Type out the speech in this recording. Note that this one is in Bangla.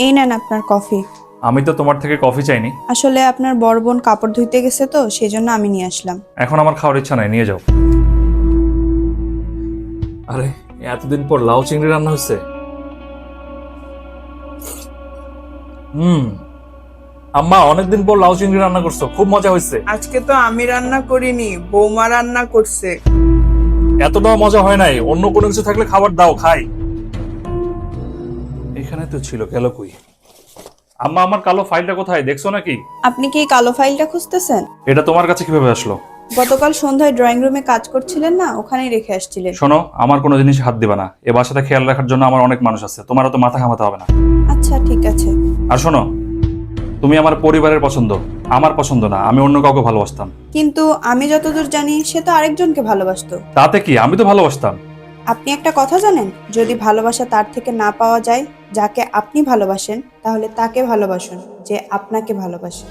এই নেন আপনার কফি। আমি তো তোমার থেকে কফি চাইনি। আসলে আপনার বড় বোন কাপড় ধুইতে গেছে তো সেজন্য আমি নিয়ে আসলাম। এখন আমার খাওয়ার ইচ্ছা নাই, নিয়ে যাও। আরে এতদিন পর লাউ চিংড়ি রান্না হয়েছে। আম্মা অনেকদিন পর লাউ চিংড়ি রান্না করছো, খুব মজা হয়েছে। আজকে তো আমি রান্না করিনি, বৌমা রান্না করছে। এতটাও মজা হয় নাই, অন্য কোনো কিছু থাকলে খাবার দাও খাই। এখানে তো ছিল, গেল কই? আম্মা আমার কালো ফাইলটা কোথায়, দেখছো নাকি? আপনি কি এই কালো ফাইলটা খুঁজতেছেন? এটা তোমার কাছে কিভাবে আসলো? গতকাল সন্ধ্যায় ড্রয়িং রুমে কাজ করছিলেন না, ওখানেই রেখে আসছিলেন। শোনো, আমার কোনো জিনিস হাত দিবা না। এ বাসাটা খেয়াল রাখার জন্য আমার অনেক মানুষ আছে, তোমারও তো মাথা ঘামাতে হবে না। আচ্ছা ঠিক আছে। আর শোনো, তুমি আমার পরিবারের পছন্দ, আমার পছন্দ না। আমি অন্য কাউকে ভালোবাসতাম। কিন্তু আমি যতদূর জানি সে তো আরেকজনকে ভালোবাসতো। তাতে কি, আমি তো ভালোবাসতাম। আপনি একটা কথা জানেন, যদি ভালোবাসা তার থেকে না পাওয়া যায় যাকে আপনি ভালোবাসেন, তাহলে তাকে ভালোবাসুন যে আপনাকে ভালোবাসে।